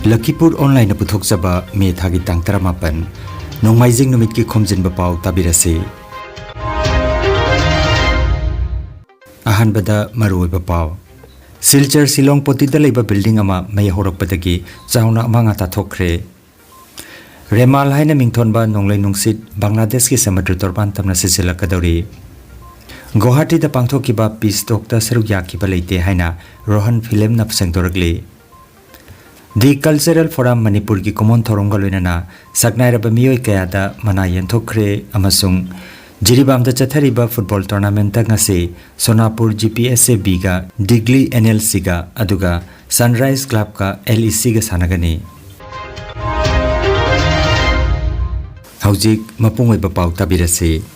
Lakhipuronline puthokjaba me thagi tang 18 nongmaijing numit ki Khomjinba Pao tabirase ahanbada maruiba Pao Silchar Silong potida leiba building ama mai horakpadagi chauna amanga ta thokre Remal haina mingthonba nonglai nungsit Bangladesh ki samudra torban tamna sisila kadori Guwahati da pangthokiba peace talk ta saruk yakiba leite haina Rohan film na sengdoragli The Cultural Forum Manipur ki common thoronga loinana saknairaba miyoi kayada mana yenthokre amasung Jiribam da chathariba football tournament ta ngase Sonapur GPSA B ga Digli NLC ga aduga Sunrise Club ka LEC ga sanagani Haujik mapungoi ba pau tabirase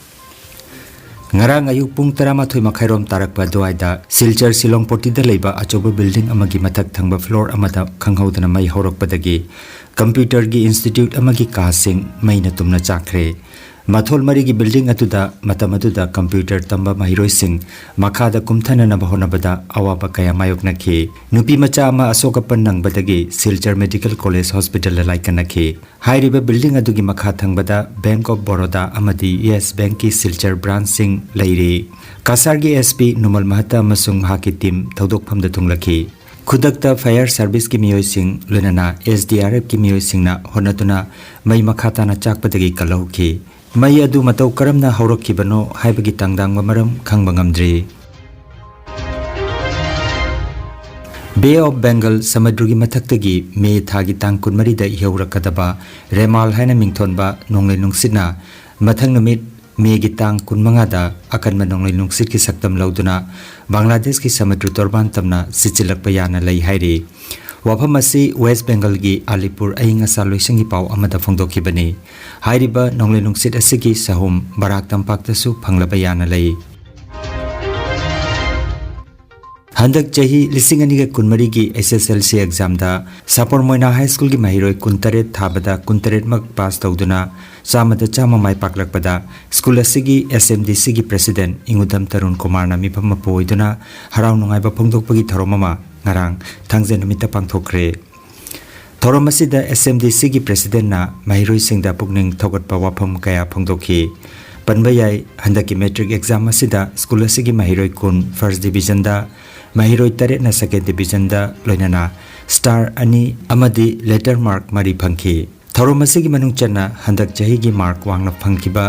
Ngarang ayuk pung 13 makhairom tarakpa duaida Silchar Silong potida leiba achoba building amagi mathak thangba floor amada khanghaudana mai horakpadagi computer gi institute amagi kasing maina tumna chakre Mathol mari gi building atuda matamatuda computer tamba mahiroi sing makhada kumthana na bahonabada awaba kaya mayok nakhi nupi macha ama asokapan nangbadagi Silchar Medical College Hospital la laikanakhi hairiba building adugi makha thangbada Bank of Baroda amadi Yes Bank ki Silchar branch sing leire Kasargi SP Numal Mahata amasung haki team thodok phamda thunglakhi Khudakta fire service ki miyoi sing lunana SDRF ki miyoi singna honatuna mai makhata na chakpadagi kalauki Mai adu matau karamna haurakibano haibagi tangdang maram khangba ngamdri Bay of Bengal samadrugi mathaktagi me thagi tang kunmari da ihaurakadaba Remal haina mingthonba nonglai nungsitna mathang numit me gi tang kunmanga da akanma nonglai nungsit ki saktam lauduna Bangladesh ki samadru torban tamna sichilakpa yana lei hairi Wafam asi West Bengal gi Alipur ainga saloisangi pau amada phongdokibani hairiba nonglai nungsit asigi sahum Barak Tampak tasu phanglaba yana lei Handak chahi lisingani ga kunmari gi SSLC exam da Sapor Moina High School gi mahiroi kuntaret thabada kuntaret mak pass tawduna chamada chama mai paklakpada school asigi SMDC gi president Ingudam Tarun Kumar na mipam poiduna harau nungai ba phongdokpagi tharomama ngarang thangje numita pangthokre Thoromasida SMDC gi president na mahiroi singda pukning thogatpa wafam kaya phongdokhi panbayai handaki metric exam asida school asigi mahiroi kun first division da mahiroi tare na second division da loinana star ani amadi letter mark mari phangki Thoromasigi manung channa handak jahi gi mark wangna phangkiba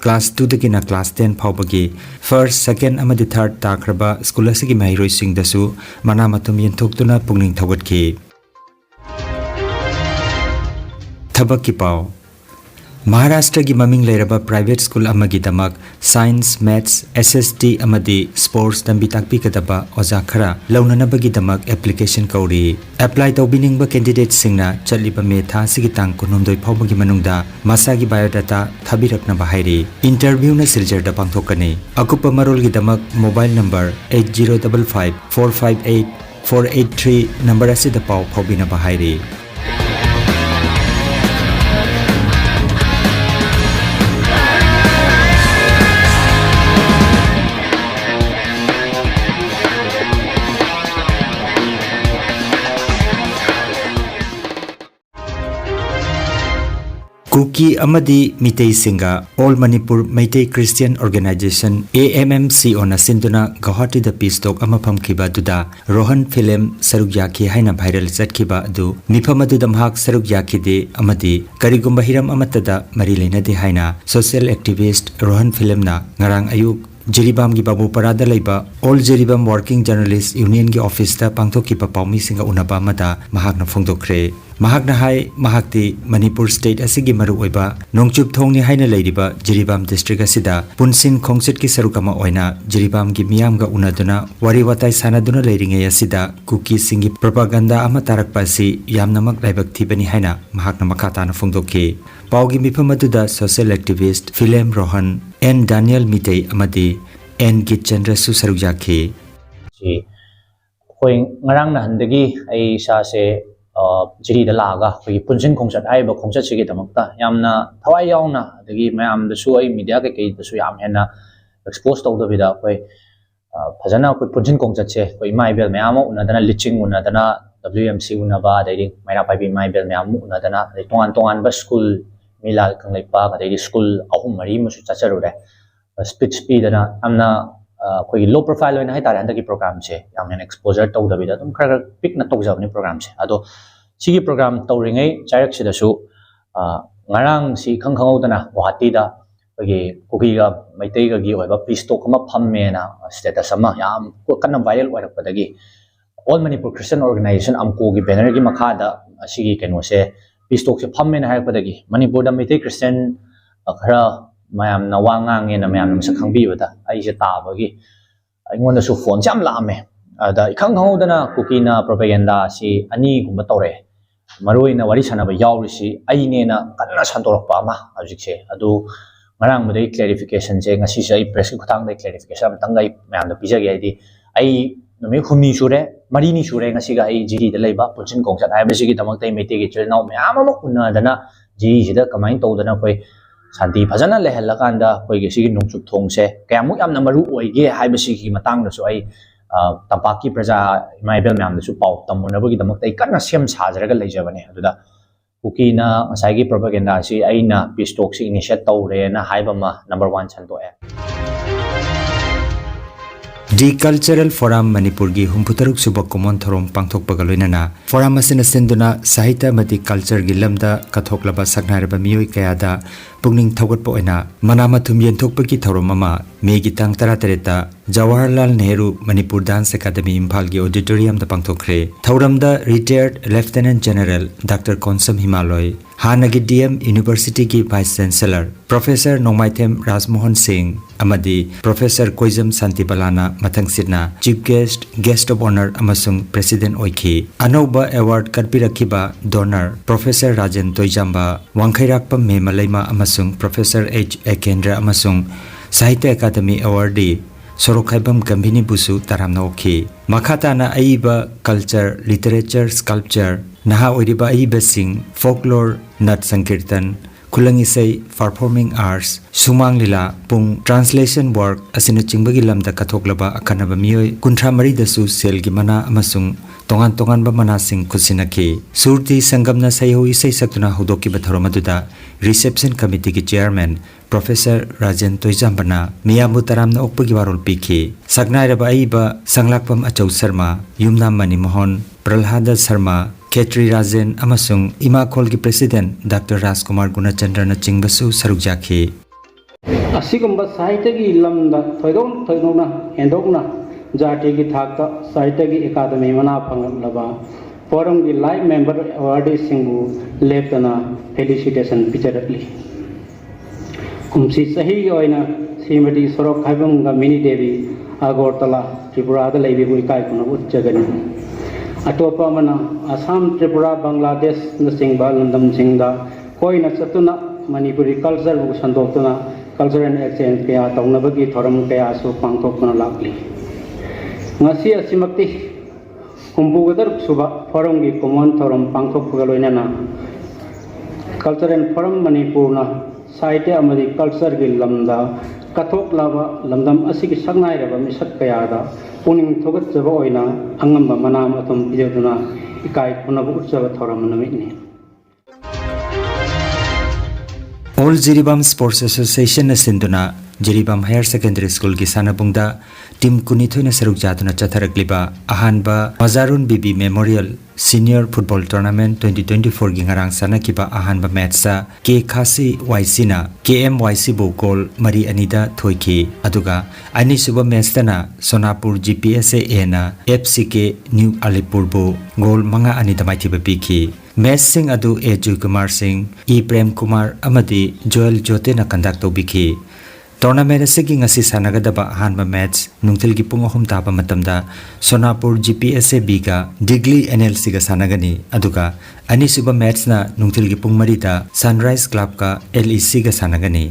class 2 dagi na class 10 phawbagi first second amadi third takraba school asigi mahiroi singdasu mana matum yenthokduna pungning thogatki Thabaki Pao Maharashtra gi maming leiraba private school amagi damak science maths SST amadi sports dambi takpi kadaba oja khara launanabagi damak application kauri apply tawbiningba candidate singna chaliba me tha sigi tang kunomdoi phawbagi manungda masagi biodata thabirakna bahairi interview na Silchar da pangthokani akupa marol gi damak mobile number 8055458483 number asida pau phobina bahairi Kuki amadi Mitei Singa All Manipur Meitei Christian Organization AMMC ona sinduna Guwahati da peace talk ama phamkiba duda Rohan film saruk yaki haina viral chatkiba adu mifam adu damhak saruk yaki de amadi karigumba hiram amatada mari leina de haina social activist Rohan film na ngarang ayuk Jiribam gi babu parada leiba All Jiribam Working Journalist Union gi office ta pangthokiba paumi singa unaba mata mahakna phongdokre Mahakna hai mahakti Manipur state asigi maru oiba nongchup thongni haina leiriba Jiribam district asida punsin khongsit ki sarukama oina Jiribam gi miyam ga unaduna wari watai sanaduna leiringe asida kuki singi propaganda ama tarakpa si yamnamak laibak thibani haina mahakna makata na phongdokki Paugi mifam aduda social activist Philem Rohan N Daniel Mitei amadi N Gitchandra su saruk yakhi ji khoi ngarang na handagi ai sa se jiri da laga khoi punjin khongchat ai ba khongchat sigi damakta yamna thawai yauna dagi mayam da su ai media ke kai da su yam hena expose tawda bida khoi फजना कोई पुजिन कोंग चचे कोई माइबेल मैम उन्नदना लिचिंग उन्नदना WMC unaba adai maira pai bi mai bel myam unadana tongan tongan ba school milal kanglai pa adai school ahum mari musu chacharure speech speed na amna koi low profile oina hai tare andaki program che yamna exposure tau da bida dum khara pick na tau jawni program che ado sigi program tauringai chayak sida su ngarang si khangkhau dana guwahati da koi kuki ga maitai ga gi oiba peace talk ma phamme na status ama yam ko kanna viral oirak padagi all manipur Christian organization amko gi banner gi makha da asigi keno se peace talk se phamme na hai padagi manipur da maitai Christian khara mayam na wangang ena mayam nam sa khangbi bada ai se ta bagi aingon da su phone jam la me da khangkhau dana kuki na propaganda si ani gumba tore maroi na wari sana ba yauri si ai ne na kanna santorok pa ma ajik se adu ngarang modai clarification je ngasi sai press ku thang dai clarification tang gai mayam da pija gi ai ai nami khumni shure mari ni shure ngasi ga ai jiri da laiba punchin kongsat ai basi gi tamak tai mete gi chel nau mayam ma kunna dana jiri sida kamain to dana koi santi phajana lehal kanda koi gi sigi nungchup thong se kayamuk yamna maru oige hai basi gi matang da so ai tampaki praja maibel mayam da su pau tamunabo gi tamak tai kanna sem sajaraga leijabane aduda kuki na asagi propaganda si aina peace talk si initiate tawre na haibama number 1 chanto e The Cultural Forum Manipur gi humputaruk subak common thorom pangthok pagaloinana forum asina senduna sahitya mati culture gi lamda kathoklaba saknaraba miyoi kayada pungning thogot oina manama thum yenthokpa ki thorom ama me gi tang tara tereta Jawaharlal Nehru Manipur Dance Academy Imphal gi auditorium da pangthokre thoram da retired Lieutenant General Dr. Konsam Himaloy Hanagi DM University ki Vice Chancellor Professor Nongmaithem Rajmohan Singh amadi Professor Koizam Santibalana mathangsidna Chief Guest of Honor amasung President oiki anoba award kadpirakhiba donor Professor Rajan Toijamba Wangkhairakpa Memalaima amasung Professor H. Ekendra amasung Sahitya Academy Awardee Sorokhaibam Gambhini Busu taramna okhi makhatana aiba culture literature sculpture naha oiriba aiba sing folklore nat sankirtan Kulangisai performing arts sumang lila pung translation work asina chingbagi lamda kathoklaba akhanaba miyoi kunthra mari dasu sel gi mana amasung tongan tongan ba mana sing khusinaki surti sangamna sayo isai saktuna hudoki bathoromaduda reception committee ki chairman Professor Rajan Toijambana miyamu taramna okpagi warol pikhi saknairaba aiba sanglakpam achau Sharma Yumna Mani Mohan Pralhada Sharma Khetri Rajan amasung Imakhol ki President Dr. Rajkumar Gunachandra na chingbasu saruk jakhi asigumba sahitya gi lamda thoidona endokna jati gi thakta sahitya gi academy mana phanglaba forum gi live member awardee singbu leptana felicitation picharatli kumsi sahi gi oina Srimati Sorok Khaibam ga Mini Devi Agartala Tripura da leibi bu ikai kuna utjagani atopa mana Assam Tripura Bangladesh na singba landam singda koina satuna Manipuri culture bu sandoktuna cultural exchange kaya taunabagi thoram kaya so pangthokna lakli ngasi asimakti kumbugadar suba forum gi common thoram pangthokpagaloinana cultural forum Manipur na sahitya amadi culture gi lamda kathoklaba lamdam asigi saknairaba misat kayada puning thogat jaba oina angamba manam atom pijaduna ikai punabu utjaba thoram namitni All Jiribam Sports Association na sinduna Jiribam Higher Secondary School ki sanabungda team kunithoina saruk jatuna chatharakliba ahanba Mazarun Bibi Memorial Senior Football Tournament 2024 gi ngarang sanakiba ahanba match sa K Khasi YC na KMYC bo goal mari anida thoiki aduga ani suba match tana Sonapur GPSA na FCK New Alipur bo goal manga anida maithiba biki match sing adu A Joy Kumar Singh E Prem Kumar amadi Joel Jote na conduct tobiki Tournament asigi ngasi sanagadaba ahanba match nungthil gi pung 3 taba matamda Sonapur GPSA B ga Digli NLC ga sanagani aduga ani suba match na nungthil gi pung 3 da Sunrise Club ka LEC ga sanagani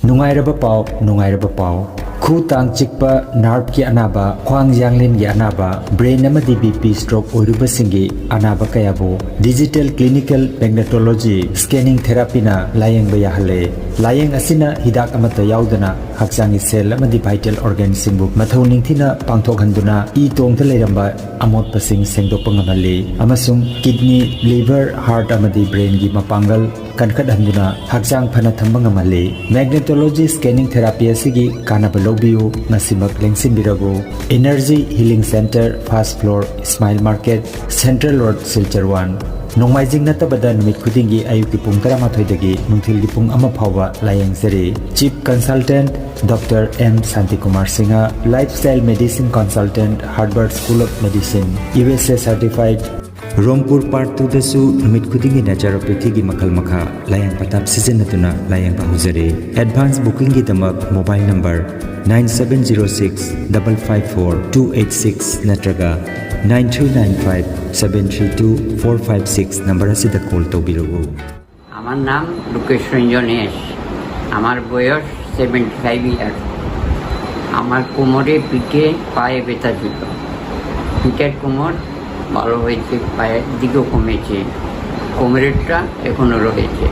Nungairaba pau khu tang chikpa nerve ki anaba khwang yanglin gi anaba brain amadi BP stroke oruba singi anaba kayabu digital clinical magnetology scanning therapy na layeng ba yahale layeng asina hidak amata yaudana haksangi cell amadi vital organ singbu mathau ningthina pangthok handuna e tongtha leiramba amot pasing sengdok pangamali amasung kidney liver heart amadi brain gi mapangal kankat handuna haksang phana thambangamali magnetology scanning therapy asigi kanaba lobiu nasimak lengsin birago energy healing center first floor smile market central road silchar 1 Nongmaijing natabada numit khudingi ayuki pung 13 dagi nungthilgi pung 1 phawa layeng seri chief consultant Dr. M. Santikumar Singha lifestyle medicine consultant Harvard School of Medicine USA certified Rompur Part 2 dasu numit khudingi naturopathy gi makhal makha layang patap sizinatuna layang bahuzare advance booking gi damak mobile number 9706554286 natraga 9395732456 number asida call tobirugo আমার নাম লুকেশ রঞ্জনেশ আমার বয়স 75 ইয়ার আমার কোমরে পিঠে পায়ে ব্যথা ছিল পিঠের কোমর ভালো হয়েছে পায়ের দিকেও কমেছে কোমরেরটা এখনো রয়েছে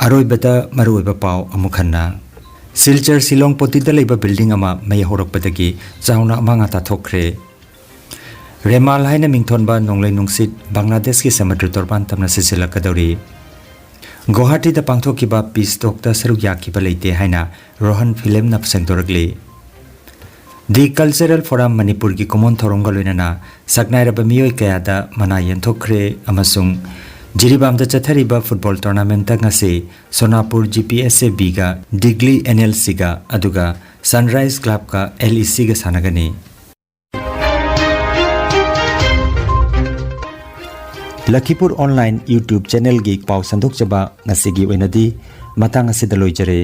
Aroibata maruiba pau amukhanna Silchar Silong potida leiba building ama mai horakpadagi chauna amanga ta thokre Remal haina mingthonba nonglei nungsit Bangladesh ki samudra torban tamna sisila kadori Guwahati da pangthokiba peace talk ta saruk yakiba leite haina Rohan film nap sengdoragli The Cultural Forum Manipur ki common thoronga loinana saknairaba miyoi kaya da mana yenthokre amasung Jiribam da chathariba football tournament ta ngase Sonapur GPSA B ga Digli NLC ga aduga Sunrise Club ka LEC ga sanagani Lakhipur online YouTube channel gi pau sandok chaba ngasi gi oinadi matang asida loijare